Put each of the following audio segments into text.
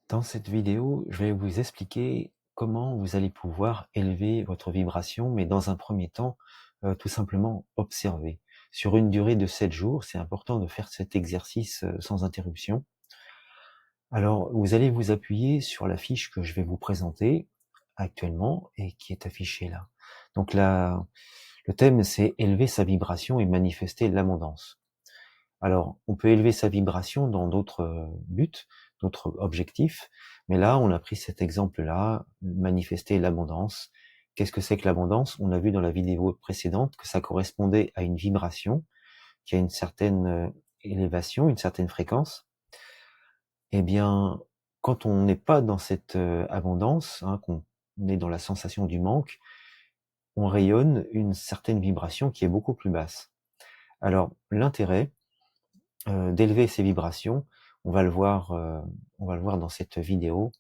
Dans cette vidéo, je vais vous expliquer comment vous allez pouvoir élever votre vibration, mais dans un premier temps, tout simplement observer. Sur une durée de 7 jours, c'est important de faire cet exercice sans interruption. Alors, vous allez vous appuyer sur la fiche que je vais vous présenter actuellement et qui est affichée là. Donc là, le thème, c'est élever sa vibration et manifester l'abondance. Alors, on peut élever sa vibration dans d'autres buts, d'autres objectifs, mais là, on a pris cet exemple-là, manifester l'abondance. Qu'est-ce que c'est que l'abondance? On a vu dans la vidéo précédente que ça correspondait à une vibration qui a une certaine élévation, une certaine fréquence. Eh bien, quand on n'est pas dans cette abondance, hein, qu'on est dans la sensation du manque, on rayonne une certaine vibration qui est beaucoup plus basse. Alors, l'intérêt, d'élever ses vibrations. On va le voir, dans cette vidéo.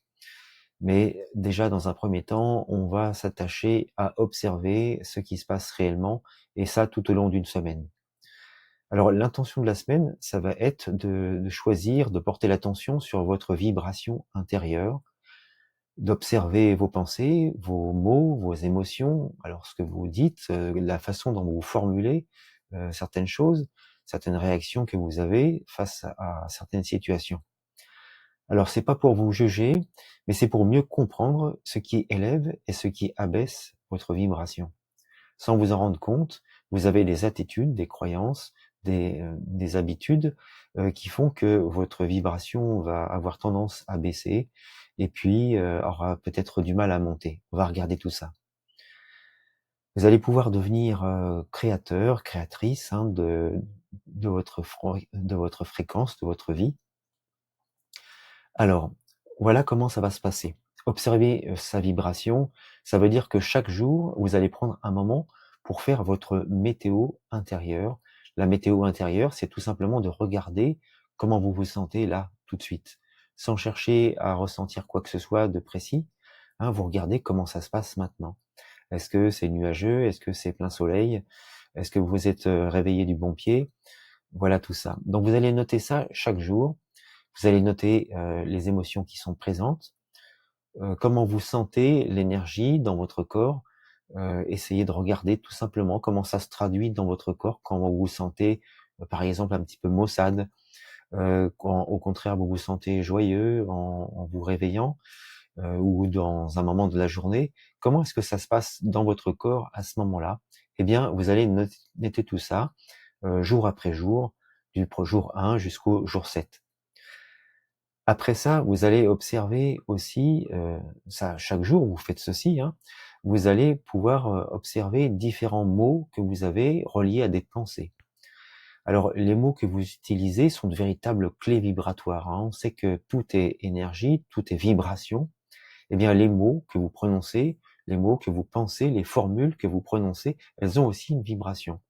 Mais déjà, dans un premier temps, on va s'attacher à observer ce qui se passe réellement, et ça tout au long d'une semaine. Alors, l'intention de la semaine, ça va être de choisir, de porter l'attention sur votre vibration intérieure, d'observer vos pensées, vos mots, vos émotions, alors ce que vous dites, la façon dont vous formulez certaines choses, certaines réactions que vous avez face à certaines situations. Alors c'est pas pour vous juger, mais c'est pour mieux comprendre ce qui élève et ce qui abaisse votre vibration. Sans vous en rendre compte, vous avez des attitudes, des croyances, des habitudes qui font que votre vibration va avoir tendance à baisser et puis aura peut-être du mal à monter. On va regarder tout ça. Vous allez pouvoir devenir créateur, créatrice de votre fréquence, de votre vie. Alors, voilà comment ça va se passer. Observer sa vibration, ça veut dire que chaque jour, vous allez prendre un moment pour faire votre météo intérieure. La météo intérieure, c'est tout simplement de regarder comment vous vous sentez là, tout de suite, sans chercher à ressentir quoi que ce soit de précis. Hein, vous regardez comment ça se passe maintenant. Est-ce que c'est nuageux? Est-ce que c'est plein soleil? Est-ce que vous êtes réveillé du bon pied? Voilà tout ça. Donc vous allez noter ça chaque jour. Vous allez noter les émotions qui sont présentes, comment vous sentez l'énergie dans votre corps. Essayez de regarder tout simplement comment ça se traduit dans votre corps quand vous vous sentez, par exemple, un petit peu maussade, quand au contraire vous vous sentez joyeux en vous réveillant, ou dans un moment de la journée. Comment est-ce que ça se passe dans votre corps à ce moment-là? Eh bien, vous allez noter tout ça jour après jour, jour 1 jusqu'au jour 7. Après ça, vous allez observer aussi, ça chaque jour vous faites ceci, hein, vous allez pouvoir, observer différents mots que vous avez reliés à des pensées. Alors les mots que vous utilisez sont de véritables clés vibratoires, hein. On sait que tout est énergie, tout est vibration. Eh bien les mots que vous prononcez, les mots que vous pensez, les formules que vous prononcez, elles ont aussi une vibration.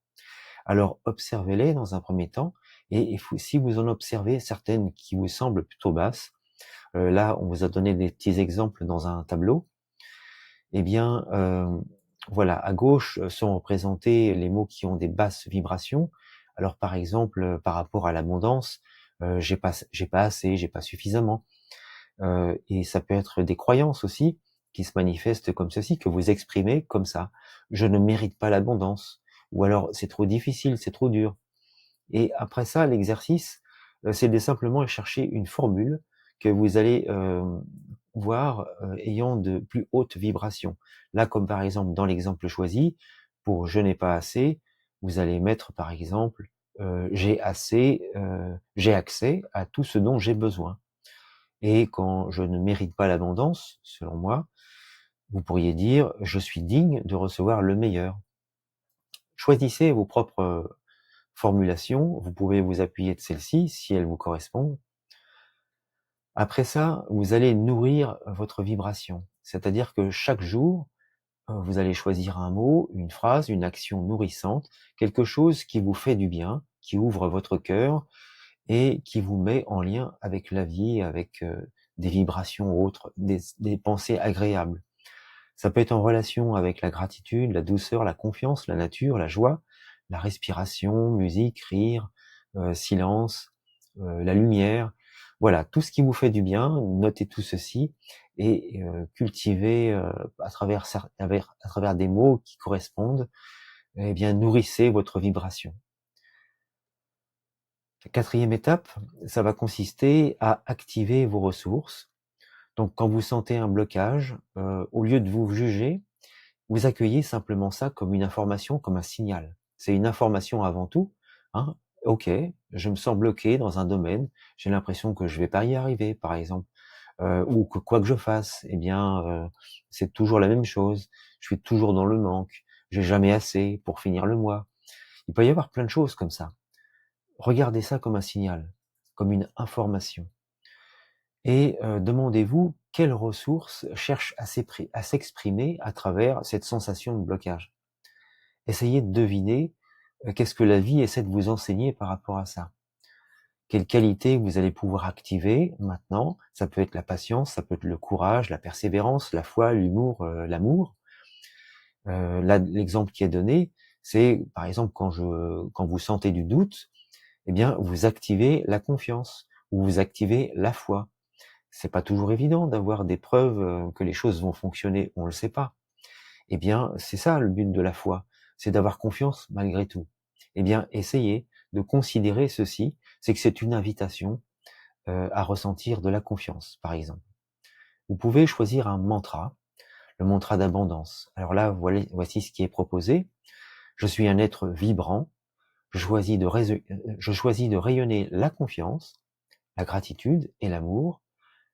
Alors observez-les dans un premier temps et si vous en observez certaines qui vous semblent plutôt basses, là, on vous a donné des petits exemples dans un tableau. Eh bien, voilà, à gauche sont représentés les mots qui ont des basses vibrations. Alors, par exemple, par rapport à l'abondance, j'ai pas assez, j'ai pas suffisamment. Et ça peut être des croyances aussi qui se manifestent comme ceci, que vous exprimez comme ça. Je ne mérite pas l'abondance. Ou alors, c'est trop difficile, c'est trop dur. Et après ça, l'exercice, c'est de simplement chercher une formule que vous allez voir ayant de plus hautes vibrations. Là, comme par exemple dans l'exemple choisi, pour je n'ai pas assez, vous allez mettre par exemple j'ai assez, j'ai accès à tout ce dont j'ai besoin. Et quand je ne mérite pas l'abondance, selon moi, vous pourriez dire je suis digne de recevoir le meilleur. Choisissez vos propres formulation, vous pouvez vous appuyer de celle-ci si elle vous correspond. Après ça, vous allez nourrir votre vibration. C'est-à-dire que chaque jour, vous allez choisir un mot, une phrase, une action nourrissante, quelque chose qui vous fait du bien, qui ouvre votre cœur et qui vous met en lien avec la vie, avec des vibrations autres, des pensées agréables. Ça peut être en relation avec la gratitude, la douceur, la confiance, la nature, la joie, la respiration, musique, rire, silence, la lumière. Voilà, tout ce qui vous fait du bien, notez tout ceci et cultivez, à travers des mots qui correspondent, eh bien nourrissez votre vibration. La 4e étape, ça va consister à activer vos ressources. Donc quand vous sentez un blocage, au lieu de vous juger, vous accueillez simplement ça comme une information, comme un signal. C'est une information avant tout, hein. OK, je me sens bloqué dans un domaine, j'ai l'impression que je vais pas y arriver, par exemple, ou que quoi que je fasse, eh bien, c'est toujours la même chose. Je suis toujours dans le manque, j'ai jamais assez pour finir le mois. Il peut y avoir plein de choses comme ça. Regardez ça comme un signal, comme une information et demandez-vous quelles ressources cherchent à s'exprimer à travers cette sensation de blocage. Essayez de deviner qu'est-ce que la vie essaie de vous enseigner par rapport à ça. Quelles qualités vous allez pouvoir activer maintenant. Ça peut être la patience, ça peut être le courage, la persévérance, la foi, l'humour, l'amour. Là, l'exemple qui est donné, c'est par exemple quand vous sentez du doute, eh bien vous activez la confiance ou vous activez la foi. C'est pas toujours évident d'avoir des preuves que les choses vont fonctionner, on le sait pas. Eh bien, c'est ça le but de la foi, c'est d'avoir confiance malgré tout. Eh bien, essayez de considérer ceci, c'est que c'est une invitation à ressentir de la confiance, par exemple. Vous pouvez choisir un mantra, le mantra d'abondance. Alors là, voici ce qui est proposé. Je suis un être vibrant, je choisis de rayonner la confiance, la gratitude et l'amour.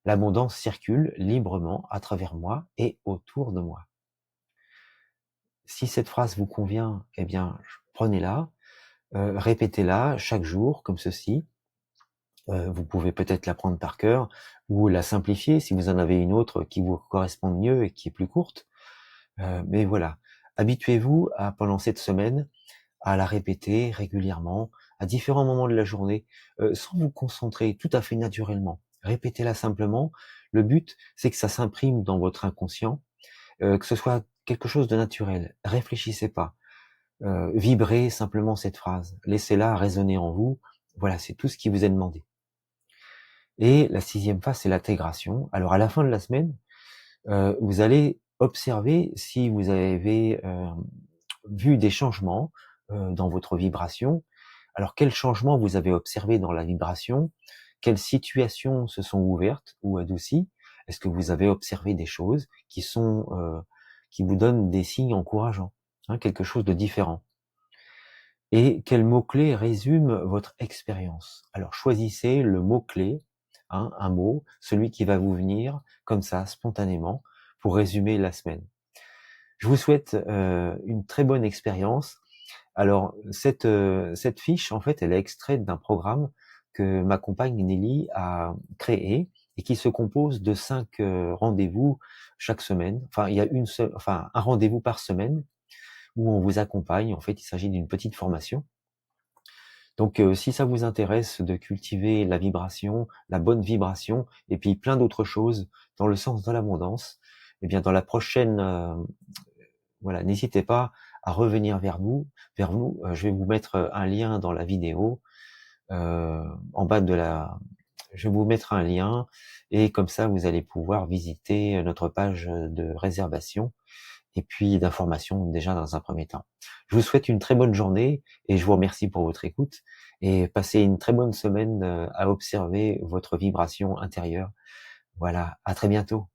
L'abondance circule librement à travers moi et autour de moi. Si cette phrase vous convient, eh bien, prenez-la, répétez-la chaque jour comme ceci. Vous pouvez peut-être la prendre par cœur ou la simplifier si vous en avez une autre qui vous correspond mieux et qui est plus courte. Mais voilà, habituez-vous à pendant cette semaine à la répéter régulièrement, à différents moments de la journée, sans vous concentrer, tout à fait naturellement. Répétez-la simplement. Le but, c'est que ça s'imprime dans votre inconscient, que ce soit quelque chose de naturel. Réfléchissez pas. Vibrez simplement cette phrase. Laissez-la résonner en vous. Voilà, c'est tout ce qui vous est demandé. Et la 6e phase, c'est l'intégration. Alors à la fin de la semaine, vous allez observer si vous avez vu des changements dans votre vibration. Alors quels changements vous avez observés dans la vibration? Quelles situations se sont ouvertes ou adoucies? Est-ce que vous avez observé des choses qui vous donnent des signes encourageants, hein, quelque chose de différent? Et quel mot-clé résume votre expérience? Alors choisissez le mot-clé, hein, un mot, celui qui va vous venir comme ça, spontanément, pour résumer la semaine. Je vous souhaite une très bonne expérience. Alors cette fiche, en fait, elle est extraite d'un programme que ma compagne Nelly a créé et qui se compose de 5 rendez-vous chaque semaine. Enfin, il y a un rendez-vous par semaine où on vous accompagne. En fait, il s'agit d'une petite formation. Donc, si ça vous intéresse de cultiver la vibration, la bonne vibration, et puis plein d'autres choses dans le sens de l'abondance, eh bien, dans la prochaine, voilà, n'hésitez pas à revenir vers nous. Je vais vous mettre un lien dans la vidéo, en bas de la, je vais vous mettre un lien, et comme ça, vous allez pouvoir visiter notre page de réservation et puis d'information déjà dans un premier temps. Je vous souhaite une très bonne journée et je vous remercie pour votre écoute et passez une très bonne semaine à observer votre vibration intérieure. Voilà, à très bientôt.